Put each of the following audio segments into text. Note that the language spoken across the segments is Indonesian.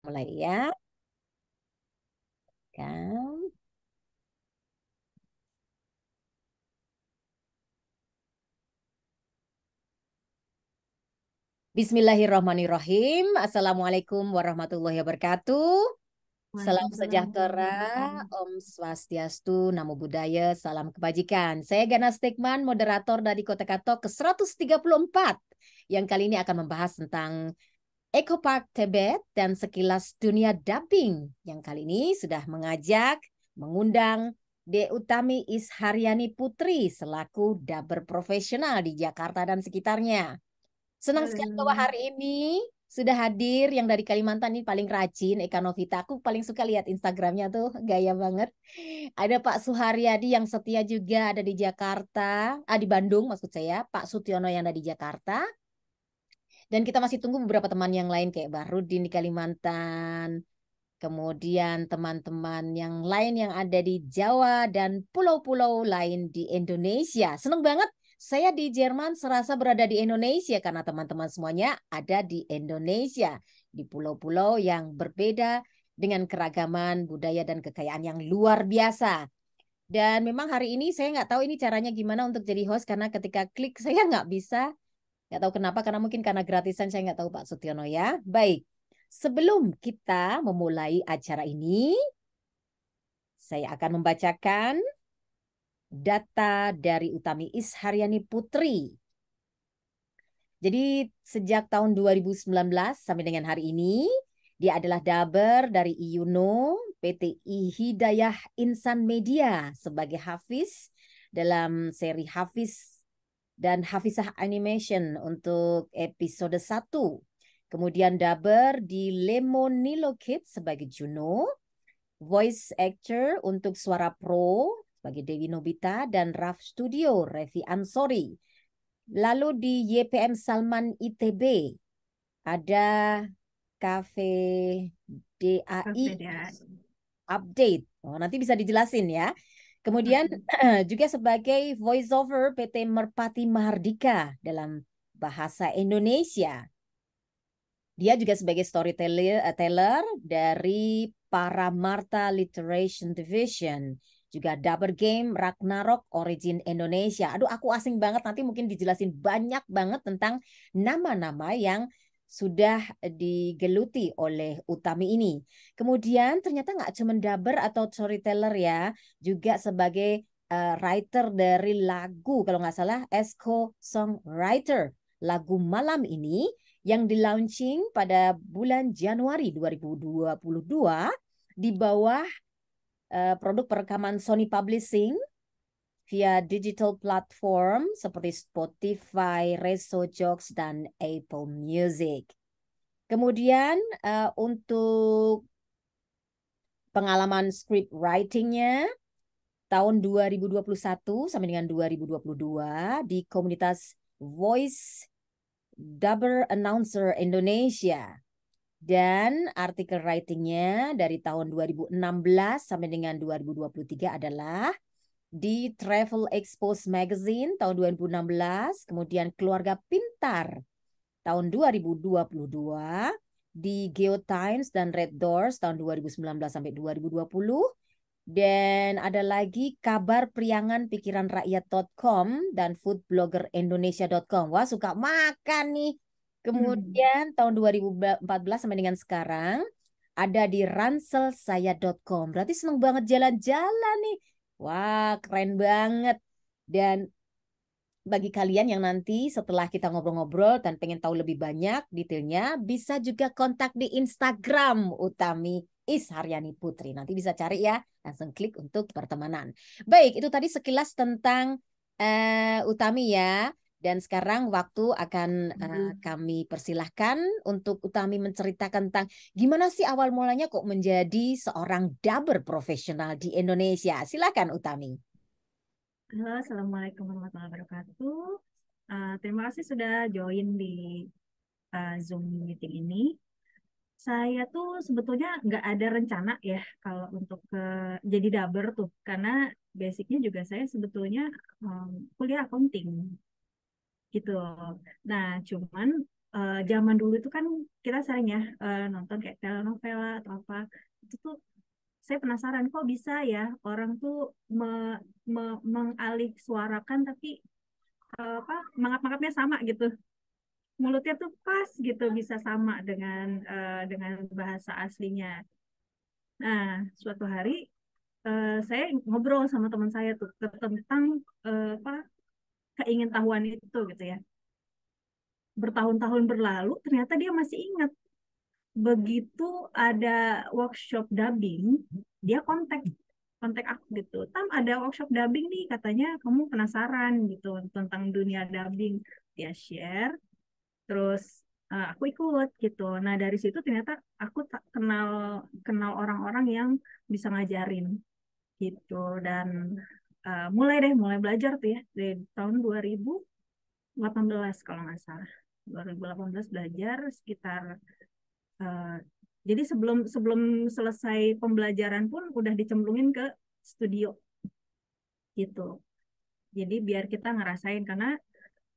Mulai ya, kan? Bismillahirrahmanirrahim. Assalamualaikum warahmatullahi wabarakatuh. Salam Waalaikumsalam sejahtera, warahmatullahi wabarakatuh. Om Swastiastu, Namo Buddhaya, salam kebajikan. Saya Gana Stigman, moderator dari Kota Katok ke-134, yang kali ini akan membahas tentang Eco Park Tibet dan sekilas dunia dubbing. Yang kali ini sudah mengundang De Utami Isharyani Putri selaku dubber profesional di Jakarta dan sekitarnya. Senang sekali bahwa Halo. hari ini sudah hadir yang dari Kalimantan ini paling rajin, Eka Novita. Aku paling suka lihat Instagramnya tuh, gaya banget. Ada Pak Suharyadi yang setia juga ada di Jakarta, di Bandung maksud saya, Pak Sutiono yang ada di Jakarta. Dan kita masih tunggu beberapa teman yang lain kayak Bahrudin di Kalimantan, kemudian teman-teman yang lain yang ada di Jawa dan pulau-pulau lain di Indonesia. Seneng banget saya di Jerman serasa berada di Indonesia karena teman-teman semuanya ada di Indonesia, di pulau-pulau yang berbeda dengan keragaman budaya dan kekayaan yang luar biasa. Dan memang hari ini saya nggak tahu ini caranya gimana untuk jadi host karena ketika klik saya nggak bisa. Nggak tahu kenapa, karena mungkin karena gratisan, saya nggak tahu Pak Sutiono ya. Baik, sebelum kita memulai acara ini, saya akan membacakan data dari Utami Isharyani Putri. Jadi sejak tahun 2019 sampai dengan hari ini, dia adalah dubber dari IUNO, PTI Hidayah Insan Media sebagai Hafiz dalam seri Hafiz dan Hafizah Animation untuk episode 1. Kemudian dubber di Lemonilo Kids sebagai Juno, voice actor untuk Suara Pro sebagai Dewi Nobita dan Raf Studio Revi Ansori. Lalu di YPM Salman ITB ada Cafe DAI Perbedaan. Update. Oh, nanti bisa dijelasin ya. Kemudian Mm-mm. juga sebagai voiceover PT Merpati Mahardika dalam bahasa Indonesia. Dia juga sebagai storyteller teller dari Paramarta Literation Division. Juga dubber game Ragnarok Origin Indonesia. Aduh, aku asing banget. Nanti mungkin dijelasin banyak banget tentang nama-nama yang sudah digeluti oleh Utami ini. Kemudian ternyata nggak cuma dubber atau storyteller ya, juga sebagai writer dari lagu, kalau nggak salah, Esko Songwriter. Lagu Malam ini yang di-launching pada bulan Januari 2022 di bawah produk perekaman Sony Publishing via digital platform seperti Spotify, Reso Joox, dan Apple Music. Kemudian untuk pengalaman script writing-nya tahun 2021 sampai dengan 2022 di komunitas Voice Dubber Announcer Indonesia. Dan artikel writing-nya dari tahun 2016 sampai dengan 2023 adalah di Travel Expose Magazine tahun 2016, kemudian Keluarga Pintar tahun 2022, di GeoTimes dan Red Doors tahun 2019 sampai 2020, dan ada lagi kabar priangan pikiran rakyat.com dan foodblogger-indonesia.com. Wah, suka makan nih. Hmm. Kemudian tahun 2014 sampai dengan sekarang ada di ranselsaya.com. Berarti seneng banget jalan-jalan nih. Wah, keren banget. Dan bagi kalian yang nanti setelah kita ngobrol-ngobrol dan pengen tahu lebih banyak detailnya, bisa juga kontak di Instagram Utami Isharyani Putri. Nanti bisa cari ya, langsung klik untuk pertemanan. Baik, itu tadi sekilas tentang Utami ya. Dan sekarang waktu akan kami persilahkan untuk Utami menceritakan tentang gimana sih awal mulanya kok menjadi seorang dubber profesional di Indonesia. Silakan Utami. Halo, Assalamualaikum warahmatullahi wabarakatuh. Terima kasih sudah join di Zoom meeting ini. Saya tuh sebetulnya nggak ada rencana ya kalau untuk jadi dubber tuh, karena basicnya juga saya sebetulnya um, kuliah accounting gitu. Nah, cuman zaman dulu itu kan kita sering ya nonton kayak telenovela penasaran kok bisa ya orang tuh mengalih suarakan tapi mangap-mangapnya sama gitu. Mulutnya tuh pas gitu bisa sama dengan bahasa aslinya. Nah, suatu hari saya ngobrol sama teman saya tuh tentang apa keingintahuan itu gitu ya. Bertahun-tahun berlalu ternyata dia masih ingat. Begitu ada workshop dubbing, dia kontak aku gitu. Tam ada workshop dubbing nih katanya kamu penasaran gitu tentang dunia dubbing. Dia share, terus aku ikut gitu. Nah dari situ ternyata aku tak kenal kenal orang-orang yang bisa ngajarin gitu dan mulai belajar tuh ya dari tahun 2018 kalau nggak salah. 2018 belajar sekitar eh, jadi sebelum sebelum selesai pembelajaran pun udah dicemplungin ke studio gitu. Jadi biar kita ngerasain karena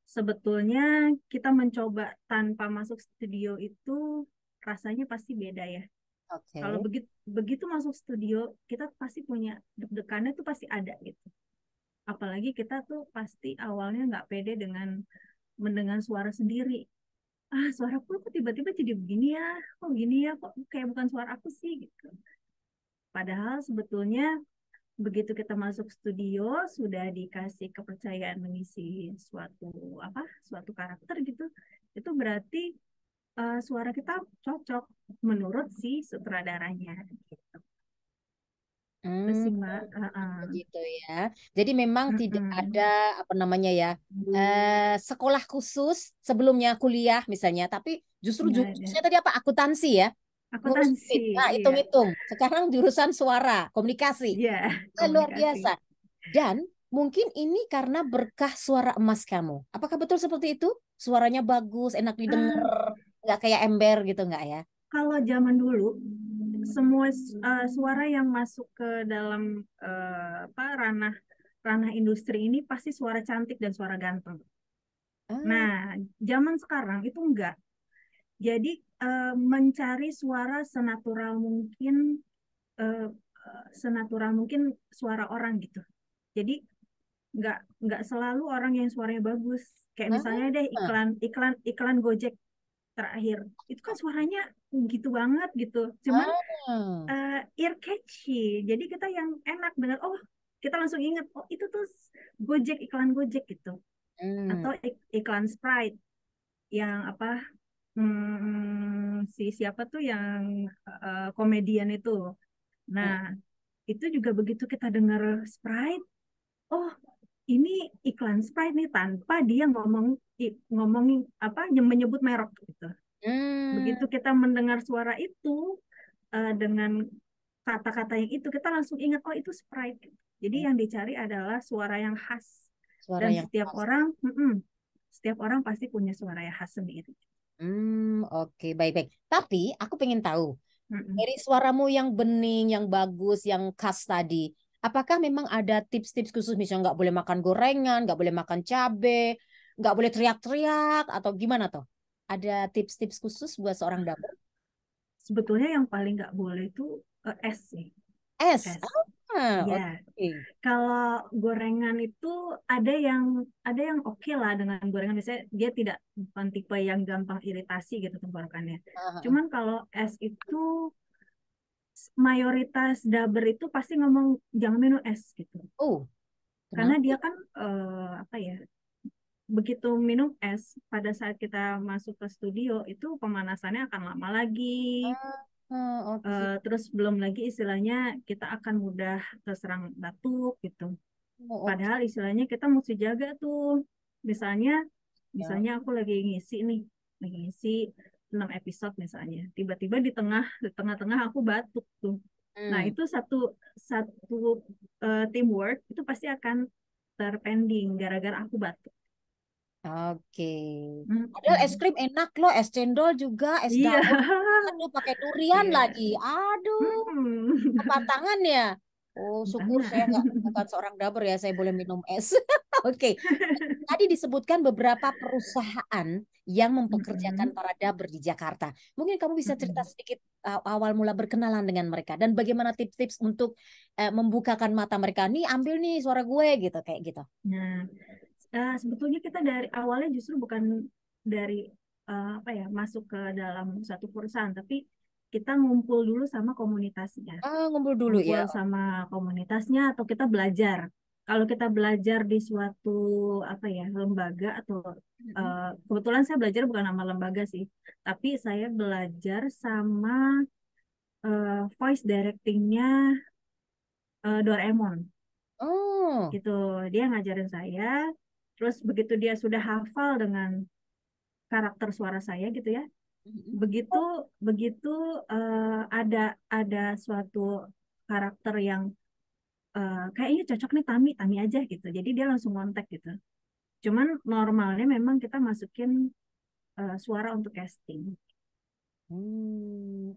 sebetulnya kita mencoba tanpa masuk studio itu rasanya pasti beda ya. Kalau Oke. begitu begitu masuk studio kita pasti punya deg-degannya tuh pasti ada gitu. Apalagi kita tuh pasti awalnya nggak pede dengan mendengar suara sendiri. Ah, suaraku kok tiba-tiba jadi begini ya, kok gini ya, kok kayak bukan suara aku sih gitu. Padahal sebetulnya begitu kita masuk studio sudah dikasih kepercayaan mengisi suatu karakter gitu, itu berarti suara kita cocok menurut si sutradaranya. Gitu. Itu Hmm, sih Mbak. begitu ya. Jadi memang tidak ada Mm-mm. apa namanya ya sekolah khusus sebelumnya kuliah misalnya, tapi justru Nggak ada. jurusannya tadi apa? Akuntansi ya, ngurus Akuntansi, duit. Nah, iya. hitung-hitung. Sekarang jurusan suara, komunikasi. Iya, Luar komunikasi. biasa. Dan mungkin ini karena berkah suara emas kamu. Apakah betul seperti itu? Suaranya bagus, enak Eh, didengar, nggak kayak ember gitu nggak ya? Kalau zaman dulu, semua suara yang masuk ke dalam ranah ranah industri ini pasti suara cantik dan suara ganteng. Ah, Nah, zaman sekarang itu enggak. Jadi mencari suara eh, senatural mungkin suara orang gitu. Jadi nggak selalu orang yang suaranya bagus. Kayak misalnya deh ah, iklan iklan iklan Gojek terakhir itu kan suaranya gitu banget gitu. Cuman ah. ear catchy. Jadi kita yang enak dengar, oh kita langsung ingat, oh itu tuh Gojek, iklan Gojek gitu. Hmm. Atau iklan Sprite yang si siapa tuh yang komedian itu. Nah, itu juga begitu kita dengar Sprite, oh ini iklan Sprite nih tanpa dia ngomongin menyebut merek gitu. Hmm. Begitu kita mendengar suara itu dengan kata-kata yang itu kita langsung ingat oh itu Sprite. Jadi yang dicari adalah suara yang khas Suara dan yang khas. setiap orang pasti punya suara yang khas sendiri. Oke, baik-baik. Tapi aku pengen tahu, Mm-mm. dari suaramu yang bening, yang bagus, yang khas tadi, apakah memang ada tips-tips khusus, misalnya nggak boleh makan gorengan, nggak boleh makan cabe, nggak boleh teriak-teriak, atau gimana toh? Ada tips-tips khusus buat seorang dapur? Sebetulnya yang paling nggak boleh itu es sih, Es. es. Ah, Ya, oke. kalau gorengan itu ada yang oke lah dengan gorengan. Misalnya dia tidak bukan tipe yang gampang iritasi gitu tenggorokannya. Ah, ah, Cuman kalau es itu mayoritas daber itu pasti ngomong jangan minum es gitu. Oh, Karena kenapa? dia kan apa ya? Begitu minum es pada saat kita masuk ke studio itu pemanasannya akan lama lagi. Oke. Terus belum lagi istilahnya kita akan mudah terserang batuk gitu. Oh, oke. Padahal istilahnya kita mesti jaga tuh. Misalnya, Ya. misalnya aku lagi ngisi nih, lagi ngisi 6 episode misalnya. Tiba-tiba di tengah-tengah aku batuk tuh. Nah, Hmm, itu satu satu teamwork itu pasti akan terpending gara-gara aku batuk. oke. Padahal es Mm-mm. krim enak loh, es cendol juga, es Iya. dawet. Aduh, pakai durian Iya. lagi. Aduh, Mm-mm. apa tangan ya? Oh, syukur saya nggak Tangan. bukan seorang dapur ya, saya boleh minum es. Oke. Tadi disebutkan beberapa perusahaan yang mempekerjakan Mm-mm. para dubber di Jakarta. Mungkin kamu bisa cerita Mm-mm. sedikit awal mula berkenalan dengan mereka dan bagaimana tips-tips untuk membukakan mata mereka. Nih ambil nih suara gue gitu kayak gitu. Nah, sebetulnya kita dari awalnya justru bukan dari apa ya masuk ke dalam satu perusahaan, tapi kita ngumpul dulu sama komunitasnya, Ah, ngumpul dulu ya. ngumpul sama komunitasnya atau kita belajar. Kalau kita belajar di suatu apa ya lembaga atau Mm-mm. kebetulan saya belajar bukan nama lembaga sih, tapi saya belajar sama voice directingnya Doraemon Oh. gitu. Dia ngajarin saya, terus begitu dia sudah hafal dengan karakter suara saya gitu ya, Mm-mm. begitu begitu ada suatu karakter yang kayaknya cocok nih Tami Tami aja gitu, jadi dia langsung kontak gitu. Cuman normalnya memang kita masukin suara untuk casting.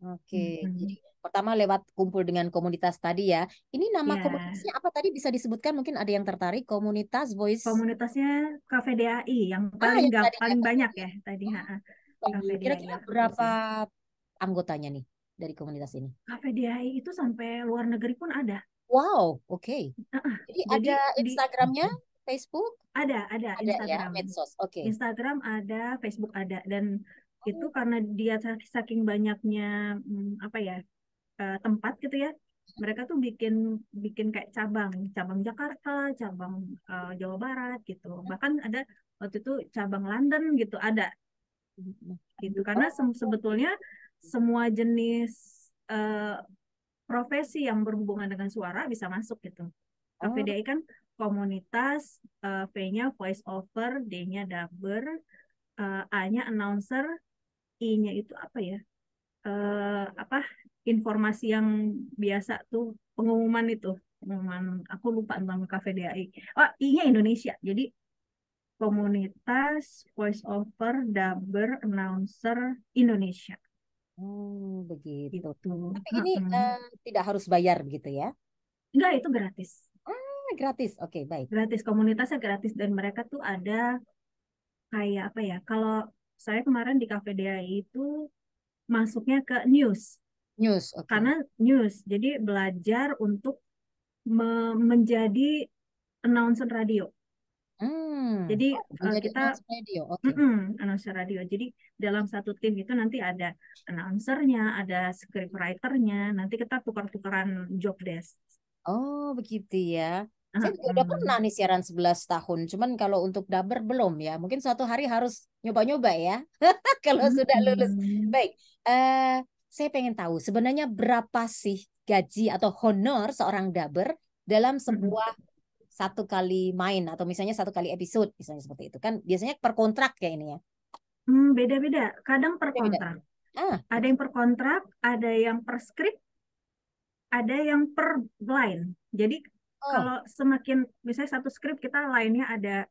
Oke. Jadi Mm-mm. pertama lewat kumpul dengan komunitas tadi ya. Ini nama Ya, komunitasnya apa tadi bisa disebutkan? Mungkin ada yang tertarik. Komunitas Voice. komunitasnya KVDAI yang Ah, paling yang tadi ya. paling banyak ya tadi, ha, ha. Iya. KVDAI Kira-kira berapa Akuisi. anggotanya nih dari komunitas ini? KVDAI itu sampai luar negeri pun ada. Wow, oke. Heeh. Jadi Jadi ada di Instagramnya, Facebook, ada ada ya, Instagram. medsos. Oke. Instagram ada, Facebook ada, dan itu karena dia saking banyaknya apa ya tempat gitu ya. Mereka tuh bikin bikin kayak cabang, cabang Jakarta, cabang Jawa Barat gitu. Bahkan ada waktu itu cabang London gitu ada gitu. Karena Oh, sebetulnya semua jenis eh, profesi yang berhubungan dengan suara bisa masuk gitu. oh, KVDI kan komunitas, V-nya voice over, D-nya dubber, A-nya announcer, I-nya itu apa ya? Apa informasi yang biasa tuh pengumuman itu, pengumuman aku lupa tentang KVDI. Oh, I-nya Indonesia. Jadi komunitas voice over, dubber, announcer Indonesia begitu. gitu. Tapi ini Heeh. tidak harus bayar begitu ya? Enggak, itu gratis. Gratis. Oke, baik. Gratis, komunitasnya gratis, dan mereka tuh ada kayak apa ya? Kalau saya kemarin di KVDI itu masuknya ke news, News, karena oke. news. Jadi belajar untuk menjadi announcer radio. Jadi Oh, menjadi kita announcer radio. Oke. announcer radio. Jadi dalam satu tim itu nanti ada announcernya, ada scriptwriternya. Nanti kita tukar-tukaran job desk. Oh, begitu ya. Saya juga udah pernah Mm-mm. nih siaran 11 tahun. Cuman kalau untuk dubber belum ya. Mungkin suatu hari harus nyoba-nyoba ya. Kalau sudah lulus. Mm-mm. Baik. eh saya pengen tahu sebenarnya berapa sih gaji atau honor seorang dubber dalam Mm-mm. sebuah satu kali main atau misalnya satu kali episode misalnya seperti itu kan biasanya per kontrak ya ini ya. Beda-beda. Kadang per Beda-beda. kontrak. Ada Oke. yang per kontrak, ada yang per skrip, ada yang per line. Jadi Oh, kalau semakin misalnya satu skrip kita line-nya ada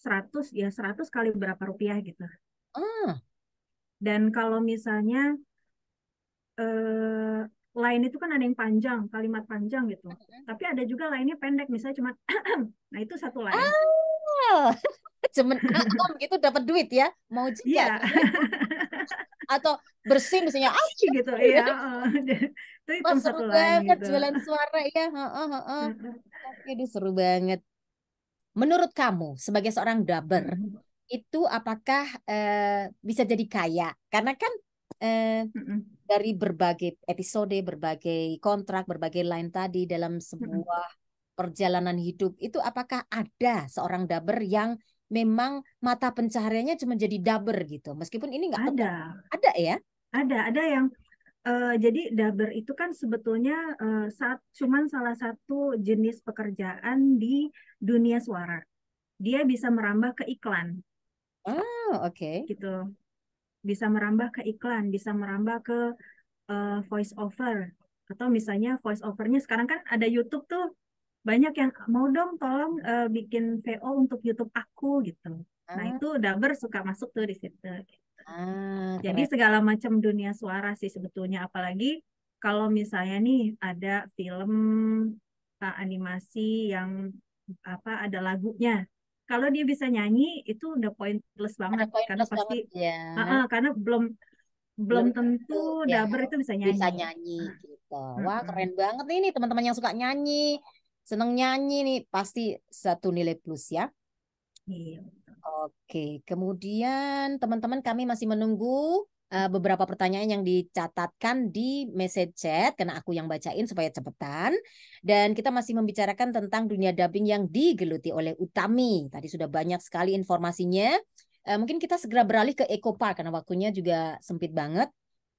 100 ya 100 kali berapa rupiah gitu. ah, Dan kalau misalnya eh, line itu kan ada yang panjang, kalimat panjang gitu. Tapi ada juga line-nya pendek, misalnya cuma nah itu satu line. ah, cuman gitu dapat duit ya. Mau juga Iya. nih. Atau bersin misalnya gitu iya. Itu Wah, hitung seru satu line banget gitu. jualan suara ya. Heeh, heeh. Oke, deh seru banget. Menurut kamu sebagai seorang dubber itu apakah bisa jadi kaya? Karena kan eh, dari berbagai episode, berbagai kontrak, berbagai line tadi dalam sebuah perjalanan hidup itu apakah ada seorang dubber yang memang mata pencahariannya cuma jadi dubber gitu, meskipun ini nggak tetap Ada, ada ya? ada yang jadi dubber itu kan sebetulnya cuman salah satu jenis pekerjaan di dunia suara. Dia bisa merambah ke iklan Oh, oke. gitu, bisa merambah ke iklan, bisa merambah ke voice over, atau misalnya voice overnya sekarang kan ada YouTube tuh, banyak yang mau dong tolong bikin VO untuk YouTube aku gitu. Nah Ah, itu dubber suka masuk tuh di situ. Jadi keren. segala macam dunia suara sih sebetulnya, apalagi kalau misalnya nih ada film animasi yang apa ada lagunya. kalau dia bisa nyanyi itu udah poin plus Ada banget poin karena plus pasti banget ya. karena belum belum Belum tentu tentu ya dubber itu bisa bisa nyanyi. nyanyi gitu. Wah, Mm-mm. keren banget nih teman-teman yang suka nyanyi, seneng nyanyi nih pasti satu nilai plus ya. Iya. Oke, kemudian teman-teman kami masih menunggu beberapa pertanyaan yang dicatatkan di message chat karena aku yang bacain supaya cepetan. Dan kita masih membicarakan tentang dunia dubbing yang digeluti oleh Utami. Tadi sudah banyak sekali informasinya. Mungkin kita segera beralih ke Eco Park karena waktunya juga sempit banget.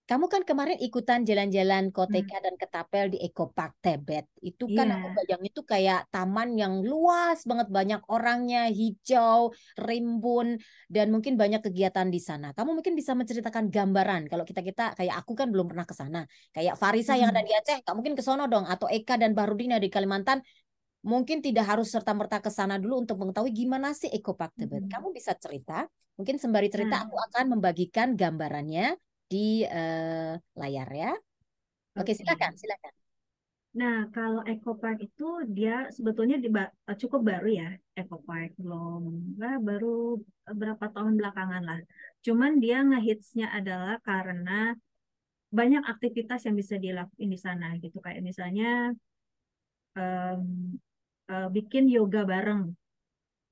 Kamu kan kemarin ikutan jalan-jalan Hmm. Koteka dan Ketapel di Eco Park Tebet. Itu kan aku Iya. bayangin itu kayak taman yang luas banget, banyak orangnya, hijau, rimbun, dan mungkin banyak kegiatan di sana. Kamu mungkin bisa menceritakan gambaran. Kalau kita kayak aku kan belum pernah ke sana. Kayak Farisa yang ada Mm-mm. di Aceh, kamu mungkin ke sono dong. Atau Eka dan Bahrudin yang di Kalimantan, mungkin tidak harus serta-merta ke sana dulu untuk mengetahui gimana sih Eco Park Tebet. Mm-mm. Kamu bisa cerita, mungkin sembari cerita Nah, aku akan membagikan gambarannya di layar ya. Oke, oke. silakan, silakan. Nah, kalau Eco Park itu dia sebetulnya cukup baru ya, Eco Park belum, baru berapa tahun belakangan lah. Cuman dia ngehitsnya adalah karena banyak aktivitas yang bisa dilakuin di sana gitu, kayak misalnya em, bikin yoga bareng,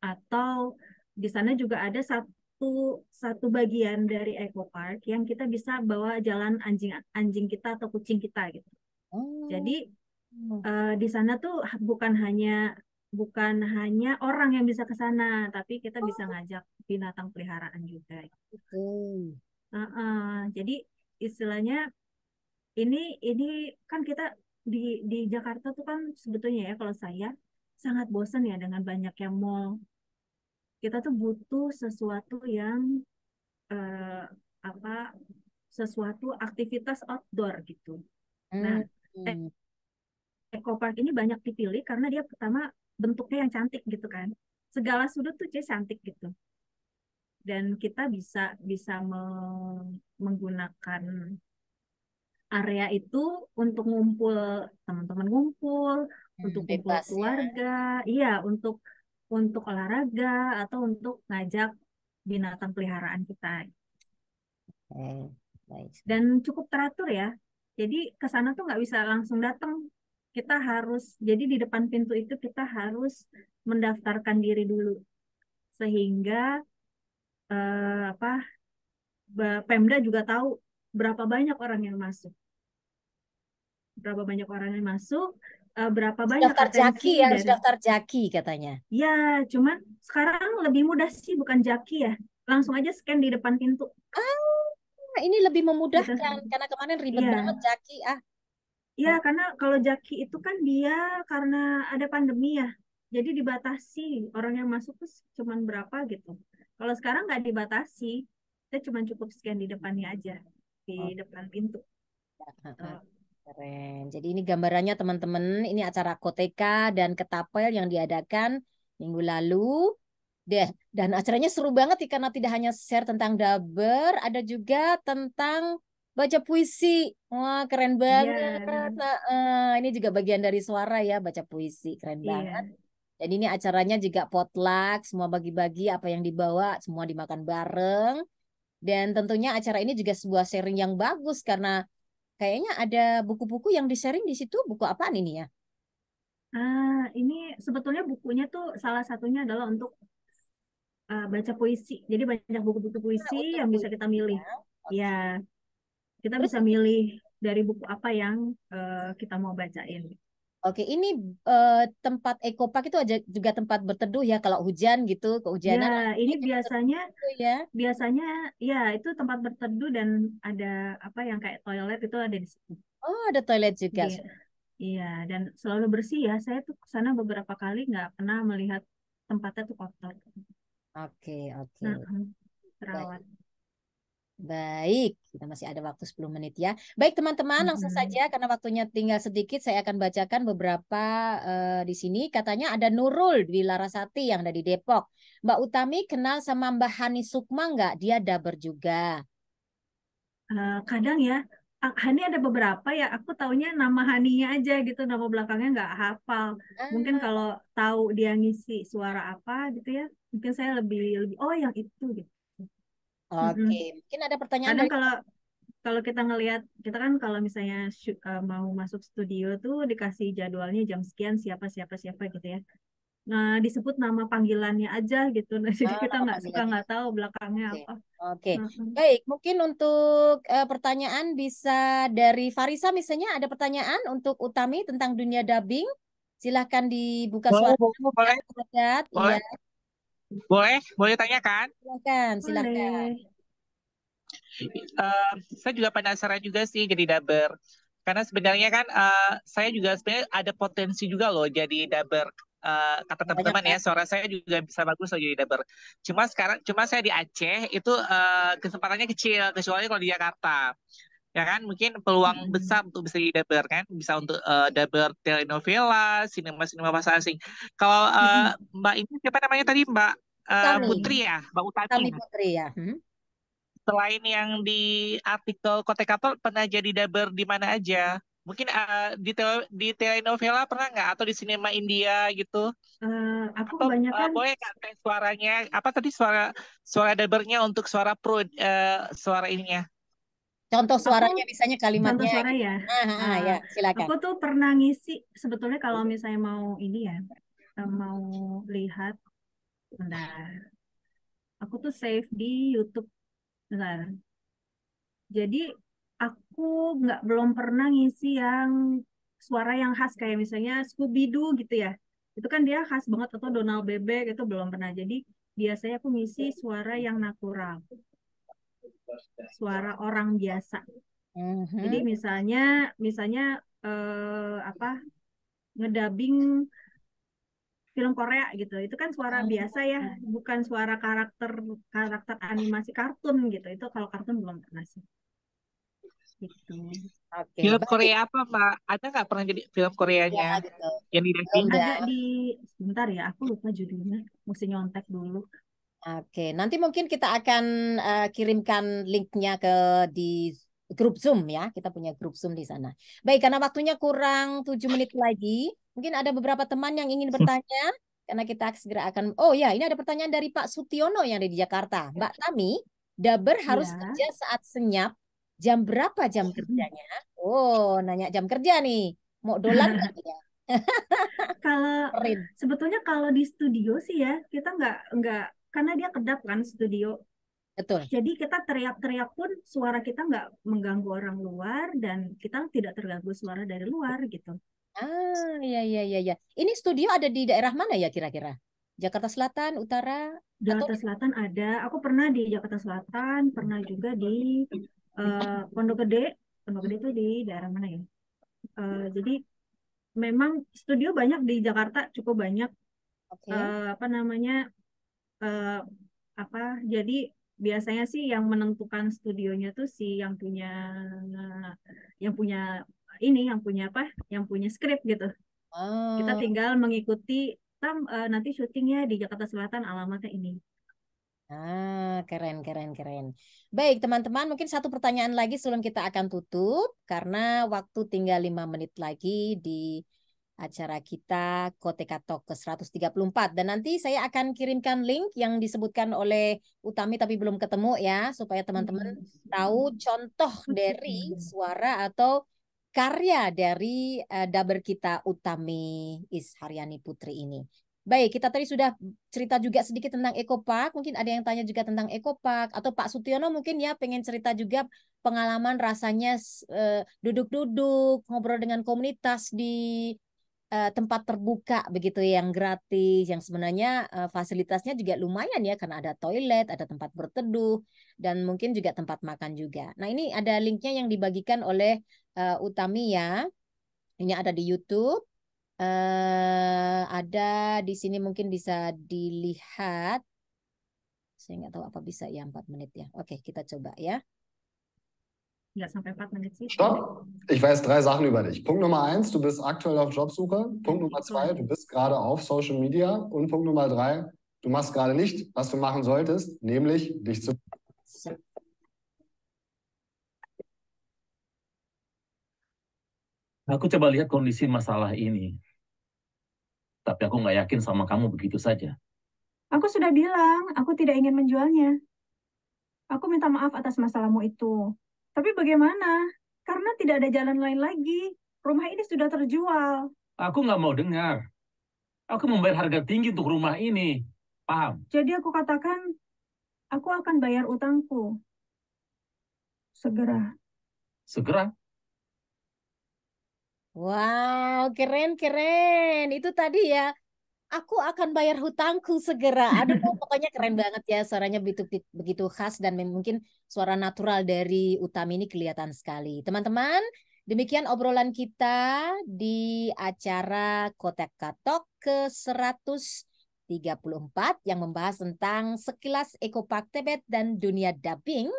atau di sana juga ada satu satu bagian dari Eco Park yang kita bisa bawa jalan anjing anjing kita atau kucing kita gitu. Jadi Oh, di sana tuh bukan hanya orang yang bisa ke sana, tapi kita bisa oh, ngajak binatang peliharaan juga. gitu. Jadi istilahnya ini ini kan kita di di Jakarta tuh kan sebetulnya ya kalau saya sangat bosan ya dengan banyaknya mall. Kita tuh butuh sesuatu yang eh, apa sesuatu aktivitas outdoor gitu. Nah, Hmm, hmm, Eco Park ini banyak dipilih karena dia pertama bentuknya yang cantik gitu kan. Segala sudut tuh dia cantik gitu. Dan kita bisa bisa menggunakan area itu untuk ngumpul, teman-teman ngumpul, untuk kumpul bebas ya. keluarga, iya untuk olahraga atau untuk ngajak binatang peliharaan kita. Baik. Dan cukup teratur ya. Jadi ke sana tuh nggak bisa langsung datang. Kita harus, jadi di depan pintu itu kita harus mendaftarkan diri dulu sehingga apa Pemda juga tahu berapa banyak orang yang masuk, berapa Harus banyak daftar atensi jaki, harus dari. daftar jaki katanya. Ya, cuman sekarang lebih mudah sih, bukan Jaki ya, langsung aja scan di depan pintu Ah, ini lebih gitu. memudahkan karena kemarin ribet banget Iya, jaki. Ah, iya, karena kalau Jaki itu kan dia karena ada pandemi ya, jadi dibatasi orang yang masuk tuh cuman berapa gitu. Kalau sekarang nggak dibatasi, kita cuma cukup scan di depannya aja, di oh, depan pintu. ah. Tuh. Keren. Jadi ini gambarannya teman-teman. Ini acara Koteka dan Ketapel yang diadakan minggu lalu. Deh, dan acaranya seru banget ya karena tidak hanya share tentang daber, ada juga tentang baca puisi. Wah, keren Iya, banget. Nah, ini juga bagian dari suara ya, baca puisi. Keren banget. iya. Dan ini acaranya juga potluck, semua bagi-bagi apa yang dibawa, semua dimakan bareng. Dan tentunya acara ini juga sebuah sharing yang bagus karena kayaknya ada buku-buku yang di-sharing di situ. Buku apaan ini ya? Ini sebetulnya bukunya tuh salah satunya adalah untuk baca puisi. Jadi banyak buku-buku puisi Untuk yang bisa kita puisi milih. ya. Ya, Oke. kita Terus bisa milih dari buku apa yang kita mau bacain. oke, ini tempat ekopark itu aja juga tempat berteduh ya kalau hujan gitu, Ya, kehujanan ini ini juga biasanya gitu ya. biasanya ya itu tempat berteduh dan ada apa yang kayak toilet itu ada di situ. Oh, ada toilet juga. Iya, iya dan selalu bersih ya. Saya tuh ke sana beberapa kali nggak pernah melihat tempatnya tuh kotor. Oke, oke. Nah, Baik. terawat. Baik, kita masih ada waktu 10 menit ya. Baik teman-teman, langsung Mm-mm. saja karena waktunya tinggal sedikit, saya akan bacakan beberapa di sini. Katanya ada Nurul Dwi Larasati yang ada di Depok. Mbak Utami kenal sama Mbak Hani Sukma nggak? Dia daber juga. Kadang ya, Hani ada beberapa ya, aku taunya nama Haninya aja gitu, nama belakangnya nggak hafal. Mungkin Ah, kalau tahu dia ngisi suara apa gitu ya, mungkin saya lebih lebih oh yang itu gitu. oke. Mm-mm. Mungkin ada pertanyaan Kadang dari kalau kalau kita ngelihat, kita kan kalau misalnya mau masuk studio tuh dikasih jadwalnya jam sekian siapa siapa siapa gitu ya. Nah disebut nama panggilannya aja gitu. Nah, jadi kita nama nggak suka panggilannya. nggak tahu belakangnya Oke, apa. oke. Mm-mm. Baik, mungkin untuk pertanyaan bisa dari Farisa misalnya ada pertanyaan untuk Utami tentang dunia dubbing. Silahkan dibuka Boleh, suara. boleh, Ya, boleh, Adat. Iya, boleh, boleh, boleh tanyakan. silakan, silakan. Boleh. Saya juga penasaran juga sih jadi dubber. Karena sebenarnya kan saya juga sebenarnya ada potensi juga loh jadi dubber. Kata Banyak teman-teman kan? ya, suara saya juga bisa bagus loh jadi dubber. Cuma saya di Aceh itu kesempatannya kecil, kecuali kalau di Jakarta. Ya kan, mungkin peluang Mm-mm. besar untuk bisa jadi dubber kan, bisa untuk dubber telenovela, sinema-sinema bahasa asing. Kalau Mm-mm. Mbak ini siapa namanya tadi Mbak Utami, Putri ya, Mbak Utami. Utami Putri ya. Hmm? Selain yang di artikel Kotekator pernah jadi dubber di mana aja? Mungkin di telenovela pernah nggak atau di sinema India gitu? Aku Atau kebanyakan boleh nggak tes suaranya? Apa tadi suara suara dubbernya untuk suara pro suara ininya? Contoh aku suaranya misalnya contoh kalimatnya suara gitu. ya. Ah, Uh, ya, silakan. aku tuh pernah ngisi sebetulnya kalau misalnya mau ini ya, mau lihat, bentar. Aku tuh save di YouTube, bentar. Jadi aku belum pernah ngisi yang suara yang khas kayak misalnya Scooby-Doo gitu ya. Itu kan dia khas banget atau Donald Bebek itu belum pernah. Jadi biasanya aku ngisi suara yang natural, suara orang biasa. Jadi Mhm. misalnya misalnya apa ngedabing film Korea gitu. Itu kan suara biasa ya, bukan suara karakter karakter animasi kartun gitu. Itu kalau kartun belum pernah sih. Gitu. Oke, Film baik. Korea apa Mbak? Ada nggak pernah jadi film Ya, Koreanya gitu. yang di Belum dubbing? Ada ya. di sebentar ya, aku lupa judulnya. Mesti nyontek dulu. Oke, nanti mungkin kita akan kirimkan linknya ke di grup Zoom ya. Kita punya grup Zoom di sana. Baik, karena waktunya kurang 7 menit lagi, mungkin ada beberapa teman yang ingin bertanya. Karena kita segera akan. Oh ya, ini ada pertanyaan dari Pak Sutiono yang ada di Jakarta. Mbak Tami, Daber harus Ya. kerja saat senyap. Jam berapa jam kerjanya? Oh, nanya jam kerja nih. Mau dolan nggak ya? Kalau Rin. sebetulnya kalau di studio sih ya, kita nggak karena dia kedap kan studio. Betul. Jadi kita teriak-teriak pun suara kita nggak mengganggu orang luar dan kita tidak terganggu suara dari luar gitu. Ah, iya, iya, iya, iya. Ini studio ada di daerah mana ya kira-kira? Jakarta Selatan, Utara, atau Jakarta Selatan ada, aku pernah di Jakarta Selatan, pernah juga di Pondok Gede. Pondok Gede itu di daerah mana ya? Jadi memang studio banyak di Jakarta, cukup banyak. oke. Apa namanya? eh, apa? Jadi biasanya sih yang menentukan studionya tuh si yang punya ini, yang punya apa? Yang punya skrip gitu. Kita Oh, tinggal mengikuti. Nanti syutingnya di Jakarta Selatan, alamatnya ini. keren, keren, keren. Baik, teman-teman, mungkin satu pertanyaan lagi sebelum kita akan tutup, karena waktu tinggal 5 menit lagi di acara kita Koteka Talk ke 134. Dan nanti saya akan kirimkan link yang disebutkan oleh Utami tapi belum ketemu ya, supaya teman-teman tahu contoh dari suara atau karya dari daber kita Utami Isharyani Putri ini. Baik, kita tadi sudah cerita juga sedikit tentang Eco Park. Mungkin ada yang tanya juga tentang Eco Park. Atau Pak Sutiono mungkin ya pengen cerita juga pengalaman rasanya duduk-duduk, ngobrol dengan komunitas di tempat terbuka begitu yang gratis, yang sebenarnya fasilitasnya juga lumayan ya karena ada toilet, ada tempat berteduh, dan mungkin juga tempat makan juga. Nah ini ada linknya yang dibagikan oleh Utami ya. Ini ada di YouTube. Ada di sini mungkin bisa dilihat. Saya nggak tahu apa bisa ya 4 menit ya. Oke, kita coba ya. Nggak sampai 4 menit sih, pendek. Stopp. Ich weiß 3 Sachen über dich. Punkt Nummer 1, du bist aktuell auf Jobsuche. Punkt Nummer 2, du bist gerade auf Social Media. Und Punkt Nummer 3, du machst gerade nicht, was du machen solltest, nämlich dich zu Aku coba lihat kondisi masalah ini. Tapi aku nggak yakin sama kamu begitu saja. Aku sudah bilang, aku tidak ingin menjualnya. Aku minta maaf atas masalahmu itu. Tapi bagaimana? Karena tidak ada jalan lain lagi. Rumah ini sudah terjual. Aku nggak mau dengar. Aku membayar harga tinggi untuk rumah ini. Paham? Jadi aku katakan, aku akan bayar utangku. Segera. Segera. Wow, keren. Itu tadi ya. Aku akan bayar hutangku segera. Aduh, pokoknya keren banget ya. Suaranya begitu begitu khas dan mungkin suara natural dari Utami ini kelihatan sekali. Teman-teman, demikian obrolan kita di acara Kotek Katok ke-134 yang membahas tentang sekilas Ekopark Tebet dan dunia dubbing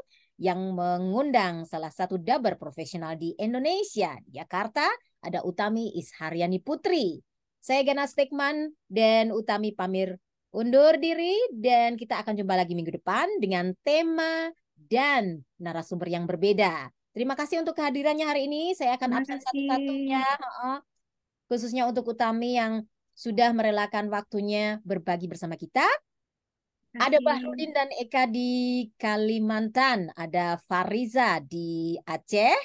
yang mengundang salah satu dubber profesional di Indonesia, di Jakarta, ada Utami Isharyani Putri. Saya Gana Stekman dan Utami pamir undur diri dan kita akan jumpa lagi minggu depan dengan tema dan narasumber yang berbeda. Terima kasih untuk kehadirannya hari ini. Saya akan Terima absen kasih. satu-satunya, khususnya untuk Utami yang sudah merelakan waktunya berbagi bersama kita. Ada Bahrudin dan Eka di Kalimantan, ada Fariza di Aceh,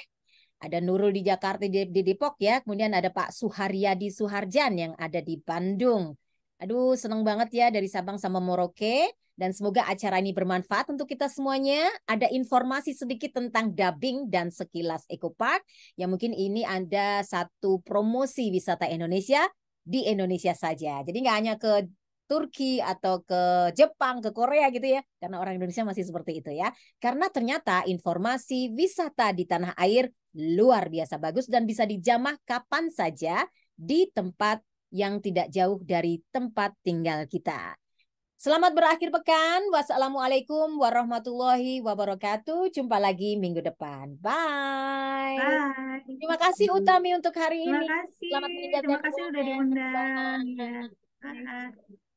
ada Nurul di Jakarta, di Depok ya. Kemudian ada Pak Suharyadi Suharjan yang ada di Bandung. Aduh, seneng banget ya dari Sabang sama Merauke. Dan semoga acara ini bermanfaat untuk kita semuanya. Ada informasi sedikit tentang dubbing dan sekilas Ekopark. Yang mungkin ini ada satu promosi wisata Indonesia di Indonesia saja. Jadi nggak hanya ke Turki atau ke Jepang, ke Korea gitu ya. Karena orang Indonesia masih seperti itu ya. Karena ternyata informasi wisata di tanah air luar biasa bagus dan bisa dijamah kapan saja di tempat yang tidak jauh dari tempat tinggal kita. Selamat berakhir pekan. Wassalamualaikum warahmatullahi wabarakatuh. Jumpa lagi minggu depan. Bye. Bye. Terima kasih Utami untuk hari Terima ini. kasih. Selamat meninggalkan Terima kasih udah ruangan. diundang. Ya. Bye. Bye.